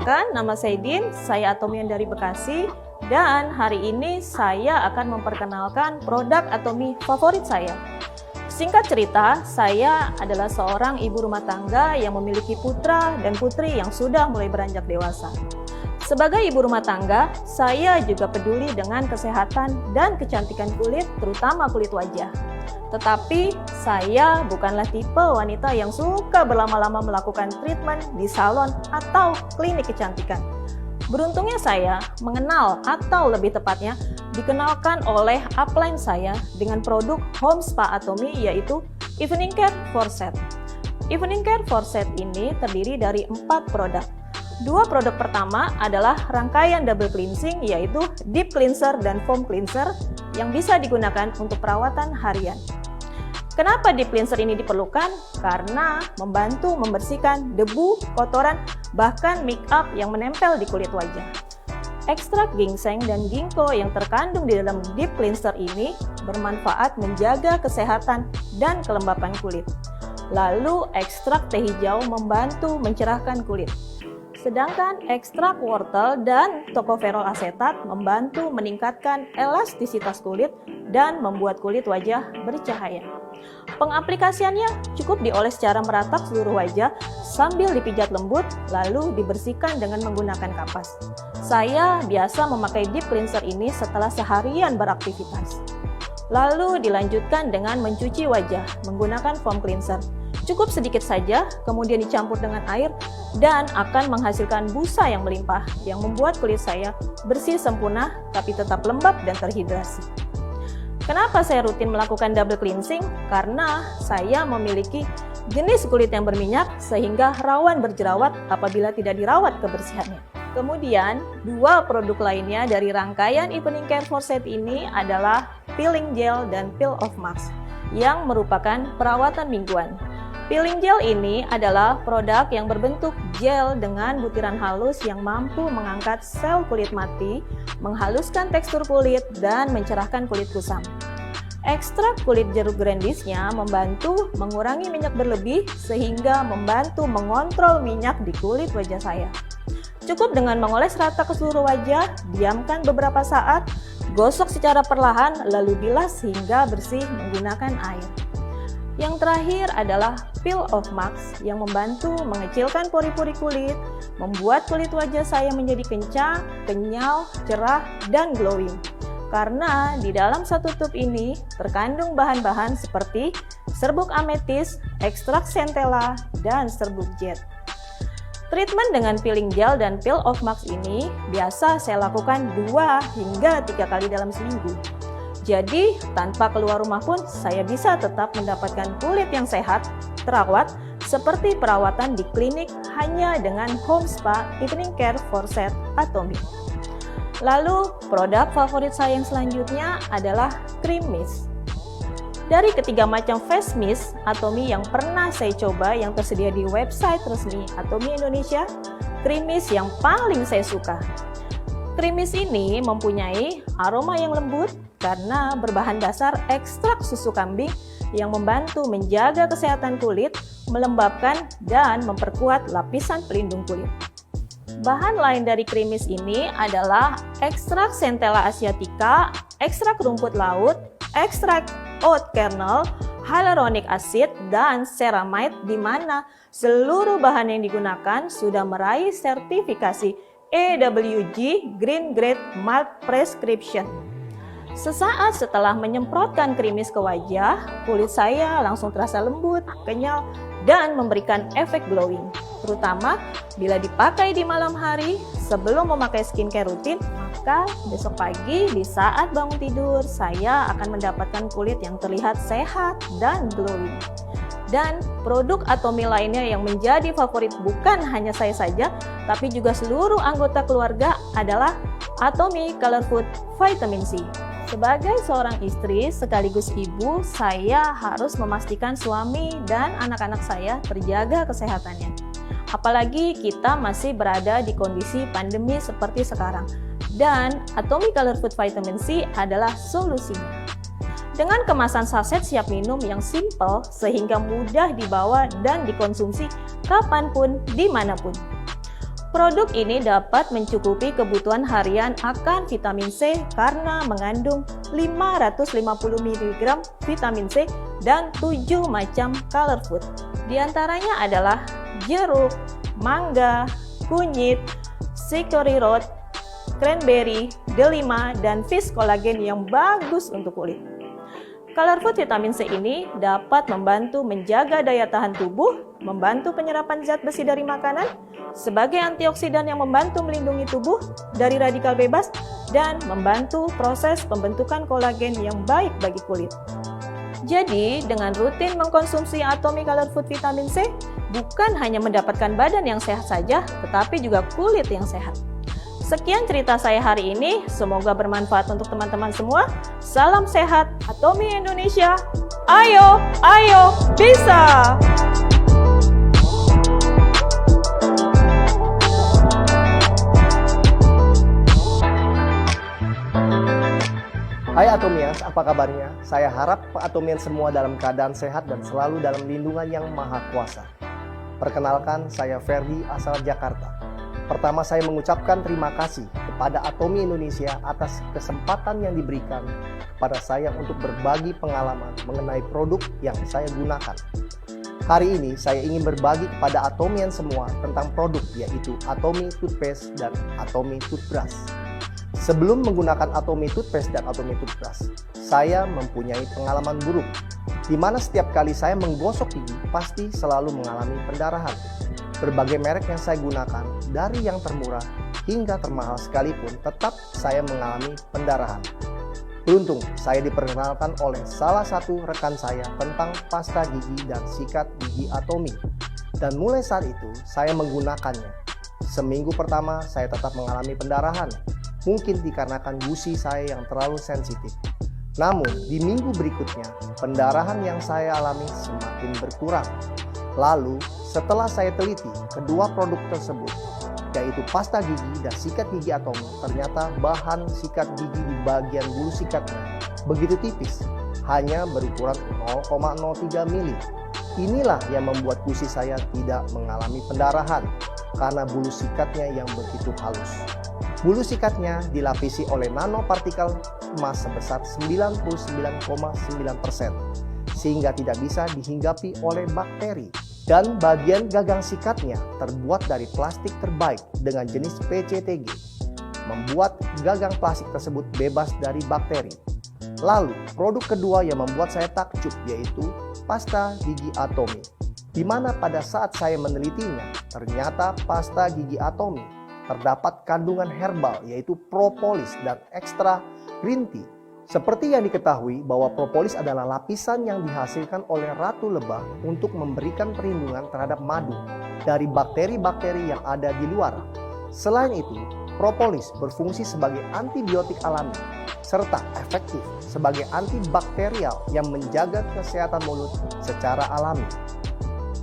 Perkenalkan, nama saya Din, saya Atomi dari Bekasi, dan hari ini saya akan memperkenalkan produk Atomi favorit saya. Singkat cerita, saya adalah seorang ibu rumah tangga yang memiliki putra dan putri yang sudah mulai beranjak dewasa. Sebagai ibu rumah tangga, saya juga peduli dengan kesehatan dan kecantikan kulit, terutama kulit wajah. Tetapi, saya bukanlah tipe wanita yang suka berlama-lama melakukan treatment di salon atau klinik kecantikan. Beruntungnya saya mengenal atau lebih tepatnya dikenalkan oleh upline saya dengan produk Home Spa Atomi, yaitu Evening Care for Set. Evening Care for Set ini terdiri dari 4 produk. 2 produk pertama adalah rangkaian double cleansing, yaitu deep cleanser dan foam cleanser yang bisa digunakan untuk perawatan harian. Kenapa deep cleanser ini diperlukan? Karena membantu membersihkan debu, kotoran, bahkan make up yang menempel di kulit wajah. Ekstrak ginseng dan ginkgo yang terkandung di dalam deep cleanser ini bermanfaat menjaga kesehatan dan kelembapan kulit. Lalu ekstrak teh hijau membantu mencerahkan kulit. Sedangkan ekstrak wortel dan tocopherol asetat membantu meningkatkan elastisitas kulit dan membuat kulit wajah bercahaya. Pengaplikasiannya cukup dioles secara merata seluruh wajah sambil dipijat lembut, lalu dibersihkan dengan menggunakan kapas. Saya biasa memakai deep cleanser ini setelah seharian beraktivitas. Lalu dilanjutkan dengan mencuci wajah menggunakan foam cleanser. Cukup sedikit saja, kemudian dicampur dengan air dan akan menghasilkan busa yang melimpah yang membuat kulit saya bersih sempurna tapi tetap lembab dan terhidrasi. Kenapa saya rutin melakukan double cleansing? Karena saya memiliki jenis kulit yang berminyak sehingga rawan berjerawat apabila tidak dirawat kebersihannya. Kemudian, 2 produk lainnya dari rangkaian Evening Care for Set ini adalah peeling gel dan peel off mask yang merupakan perawatan mingguan. Peeling gel ini adalah produk yang berbentuk gel dengan butiran halus yang mampu mengangkat sel kulit mati, menghaluskan tekstur kulit, dan mencerahkan kulit kusam. Ekstrak kulit jeruk grandisnya membantu mengurangi minyak berlebih sehingga membantu mengontrol minyak di kulit wajah saya. Cukup dengan mengoles rata ke seluruh wajah, diamkan beberapa saat, gosok secara perlahan, lalu bilas hingga bersih menggunakan air. Yang terakhir adalah peel off mask yang membantu mengecilkan pori-pori kulit, membuat kulit wajah saya menjadi kencang, kenyal, cerah, dan glowing. Karena di dalam satu tube ini terkandung bahan-bahan seperti serbuk ametis, ekstrak centella, dan serbuk jet. Treatment dengan peeling gel dan peel off mask ini biasa saya lakukan 2 hingga 3 kali dalam seminggu. Jadi, tanpa keluar rumah pun saya bisa tetap mendapatkan kulit yang sehat, terawat, seperti perawatan di klinik hanya dengan Home Spa Evening Care for Set Atomi. Lalu, produk favorit saya yang selanjutnya adalah cream mist. Dari ketiga macam face mist Atomi yang pernah saya coba yang tersedia di website resmi Atomi Indonesia, cream mist yang paling saya suka. Cream mist ini mempunyai aroma yang lembut karena berbahan dasar ekstrak susu kambing yang membantu menjaga kesehatan kulit, melembabkan, dan memperkuat lapisan pelindung kulit. Bahan lain dari cream mist ini adalah ekstrak Centella asiatica, ekstrak rumput laut, ekstrak oat kernel, hyaluronic acid, dan ceramide, di mana seluruh bahan yang digunakan sudah meraih sertifikasi EWG Green Grade Mark Prescription. Sesaat setelah menyemprotkan cream mist ke wajah, kulit saya langsung terasa lembut, kenyal, dan memberikan efek glowing. Terutama bila dipakai di malam hari sebelum memakai skincare rutin, maka besok pagi di saat bangun tidur saya akan mendapatkan kulit yang terlihat sehat dan glowing. Dan produk Atomi lainnya yang menjadi favorit bukan hanya saya saja, tapi juga seluruh anggota keluarga adalah Atomi Color Food Vitamin C. Sebagai seorang istri sekaligus ibu, saya harus memastikan suami dan anak-anak saya terjaga kesehatannya. Apalagi kita masih berada di kondisi pandemi seperti sekarang. Dan Atomi Color Food Vitamin C adalah solusinya. Dengan kemasan saset siap minum yang simple sehingga mudah dibawa dan dikonsumsi kapanpun, dimanapun. Produk ini dapat mencukupi kebutuhan harian akan vitamin C karena mengandung 550 mg vitamin C dan 7 macam color food. Di antaranya adalah jeruk, mangga, kunyit, celery root, cranberry, delima, dan fish collagen yang bagus untuk kulit. Color food vitamin C ini dapat membantu menjaga daya tahan tubuh, membantu penyerapan zat besi dari makanan, sebagai antioksidan yang membantu melindungi tubuh dari radikal bebas, dan membantu proses pembentukan kolagen yang baik bagi kulit. Jadi, dengan rutin mengkonsumsi Atomy Color Food Vitamin C, bukan hanya mendapatkan badan yang sehat saja, tetapi juga kulit yang sehat. Sekian cerita saya hari ini, semoga bermanfaat untuk teman-teman semua. Salam sehat, Atomy Indonesia. Ayo, ayo, bisa! Hai Atomians, apa kabarnya? Saya harap Atomians semua dalam keadaan sehat dan selalu dalam lindungan yang maha kuasa. Perkenalkan, saya Ferdi asal Jakarta. Pertama, saya mengucapkan terima kasih kepada Atomy Indonesia atas kesempatan yang diberikan kepada saya untuk berbagi pengalaman mengenai produk yang saya gunakan. Hari ini saya ingin berbagi kepada Atomians semua tentang produk yaitu Atomy Toothpaste dan Atomy Toothbrush. Sebelum menggunakan Atomy Toothpaste dan Atomy Toothbrush, saya mempunyai pengalaman buruk, di mana setiap kali saya menggosok gigi pasti selalu mengalami pendarahan. Berbagai merek yang saya gunakan, dari yang termurah hingga termahal sekalipun, tetap saya mengalami pendarahan. Beruntung, saya diperkenalkan oleh salah satu rekan saya tentang pasta gigi dan sikat gigi Atomy. Dan mulai saat itu, saya menggunakannya. Seminggu pertama, saya tetap mengalami pendarahan. Mungkin dikarenakan gusi saya yang terlalu sensitif. Namun, di minggu berikutnya, pendarahan yang saya alami semakin berkurang. Lalu, setelah saya teliti kedua produk tersebut, yaitu pasta gigi dan sikat gigi Atomy, ternyata bahan sikat gigi di bagian bulu sikatnya begitu tipis, hanya berukuran 0,03 mili. Inilah yang membuat gusi saya tidak mengalami pendarahan, karena bulu sikatnya yang begitu halus. Bulu sikatnya dilapisi oleh nanopartikel emas sebesar 99,9%, sehingga tidak bisa dihinggapi oleh bakteri. Dan bagian gagang sikatnya terbuat dari plastik terbaik dengan jenis PCTG, membuat gagang plastik tersebut bebas dari bakteri. Lalu, produk kedua yang membuat saya takjub yaitu pasta gigi Atomy, di mana pada saat saya menelitinya, ternyata pasta gigi Atomy terdapat kandungan herbal yaitu propolis dan ekstra green tea. Seperti yang diketahui bahwa propolis adalah lapisan yang dihasilkan oleh ratu lebah untuk memberikan perlindungan terhadap madu dari bakteri-bakteri yang ada di luar. Selain itu, propolis berfungsi sebagai antibiotik alami serta efektif sebagai antibakterial yang menjaga kesehatan mulut secara alami.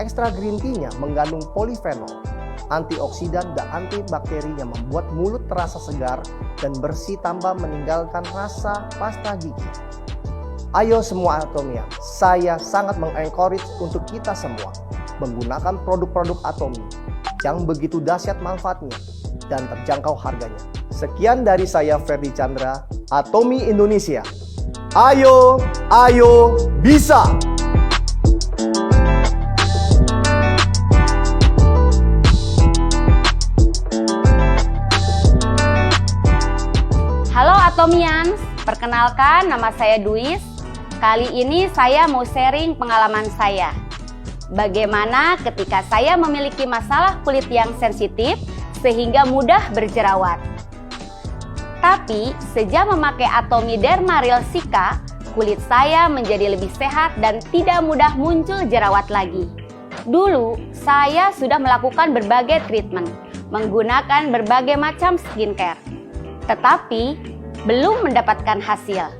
Ekstra green tea-nya mengandung polifenol, antioksidan dan antibakteri yang membuat mulut terasa segar dan bersih tanpa meninggalkan rasa pasta gigi. Ayo semua Atomy, saya sangat mengencourage untuk kita semua menggunakan produk-produk Atomy yang begitu dahsyat manfaatnya dan terjangkau harganya. Sekian dari saya Ferdi Chandra, Atomy Indonesia. Ayo, ayo, bisa! Halo Atomians, perkenalkan nama saya Duis. Kali ini saya mau sharing pengalaman saya. Bagaimana ketika saya memiliki masalah kulit yang sensitif sehingga mudah berjerawat. Tapi sejak memakai Atomy Derma Real Cica, kulit saya menjadi lebih sehat dan tidak mudah muncul jerawat lagi. Dulu saya sudah melakukan berbagai treatment, menggunakan berbagai macam skincare. Tetapi belum mendapatkan hasil.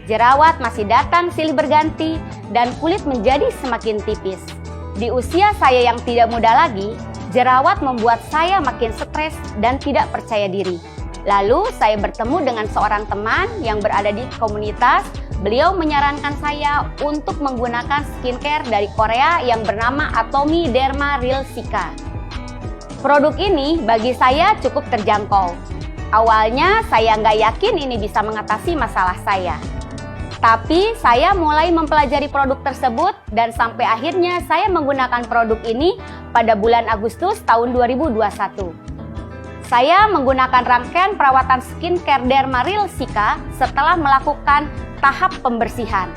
Jerawat masih datang silih berganti dan kulit menjadi semakin tipis. Di usia saya yang tidak muda lagi, jerawat membuat saya makin stres dan tidak percaya diri. Lalu saya bertemu dengan seorang teman yang berada di komunitas. Beliau menyarankan saya untuk menggunakan skincare dari Korea yang bernama Atomy Derma Real Cica. Produk ini bagi saya cukup terjangkau. Awalnya saya nggak yakin ini bisa mengatasi masalah saya. Tapi saya mulai mempelajari produk tersebut dan sampai akhirnya saya menggunakan produk ini pada bulan Agustus tahun 2021. Saya menggunakan rangkaian perawatan skincare Derma Real Cica setelah melakukan tahap pembersihan.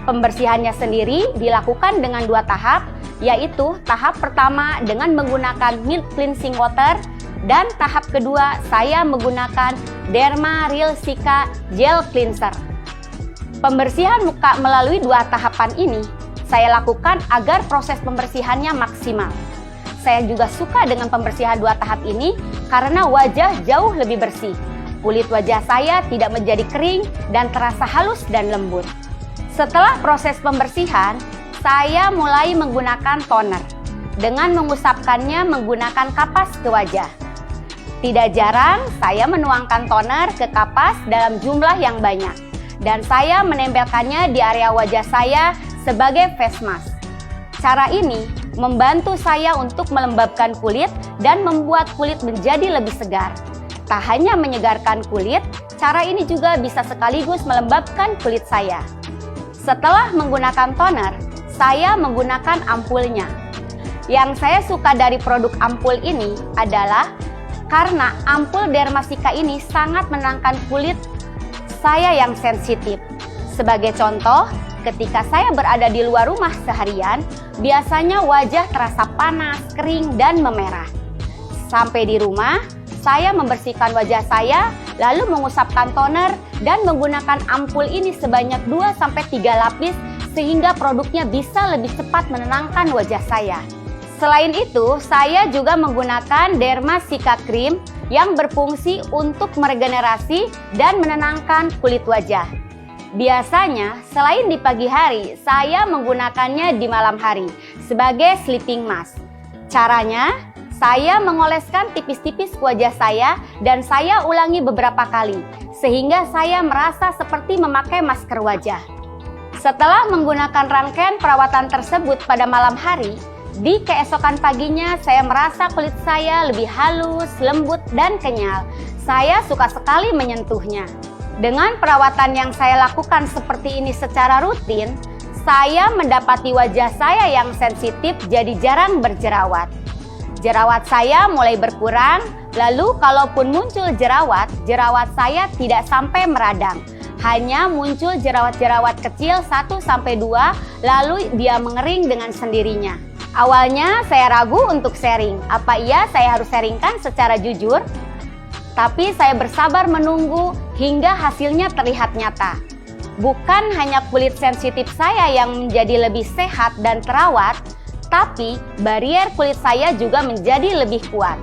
Pembersihannya sendiri dilakukan dengan 2 tahap, yaitu tahap pertama dengan menggunakan milk cleansing water dan tahap kedua saya menggunakan Derma Real Cica gel cleanser. Pembersihan muka melalui 2 tahapan ini saya lakukan agar proses pembersihannya maksimal. Saya juga suka dengan pembersihan 2 tahap ini karena wajah jauh lebih bersih. Kulit wajah saya tidak menjadi kering dan terasa halus dan lembut. Setelah proses pembersihan, saya mulai menggunakan toner dengan mengusapkannya menggunakan kapas ke wajah. Tidak jarang saya menuangkan toner ke kapas dalam jumlah yang banyak dan saya menempelkannya di area wajah saya sebagai face mask. Cara ini membantu saya untuk melembabkan kulit dan membuat kulit menjadi lebih segar. Tak hanya menyegarkan kulit, cara ini juga bisa sekaligus melembabkan kulit saya. Setelah menggunakan toner, saya menggunakan ampulnya. Yang saya suka dari produk ampul ini adalah karena ampul Derma Cica ini sangat menenangkan kulit saya yang sensitif. Sebagai contoh, ketika saya berada di luar rumah seharian, biasanya wajah terasa panas, kering, dan memerah. Sampai di rumah, saya membersihkan wajah saya, lalu mengusapkan toner dan menggunakan ampul ini sebanyak 2-3 lapis sehingga produknya bisa lebih cepat menenangkan wajah saya. Selain itu, saya juga menggunakan Derma Cica Cream yang berfungsi untuk meregenerasi dan menenangkan kulit wajah. Biasanya, selain di pagi hari, saya menggunakannya di malam hari sebagai sleeping mask. Caranya, saya mengoleskan tipis-tipis ke wajah saya dan saya ulangi beberapa kali, sehingga saya merasa seperti memakai masker wajah. Setelah menggunakan rangkaian perawatan tersebut pada malam hari, di keesokan paginya saya merasa kulit saya lebih halus, lembut, dan kenyal. Saya suka sekali menyentuhnya. Dengan perawatan yang saya lakukan seperti ini secara rutin, saya mendapati wajah saya yang sensitif jadi jarang berjerawat. Jerawat saya mulai berkurang, lalu kalaupun muncul jerawat saya tidak sampai meradang. Hanya muncul jerawat-jerawat kecil 1-2, lalu dia mengering dengan sendirinya. Awalnya saya ragu untuk sharing, apa iya saya harus sharingkan secara jujur? Tapi saya bersabar menunggu hingga hasilnya terlihat nyata. Bukan hanya kulit sensitif saya yang menjadi lebih sehat dan terawat, tapi barier kulit saya juga menjadi lebih kuat.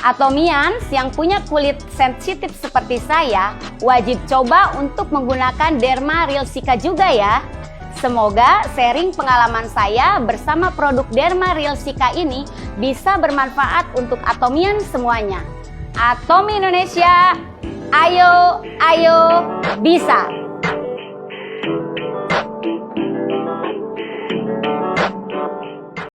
Atomians yang punya kulit sensitif seperti saya, wajib coba untuk menggunakan Derma Real Cica juga ya. Semoga sharing pengalaman saya bersama produk Derma Real Cica ini bisa bermanfaat untuk Atomian semuanya. Atomi Indonesia, ayo, bisa!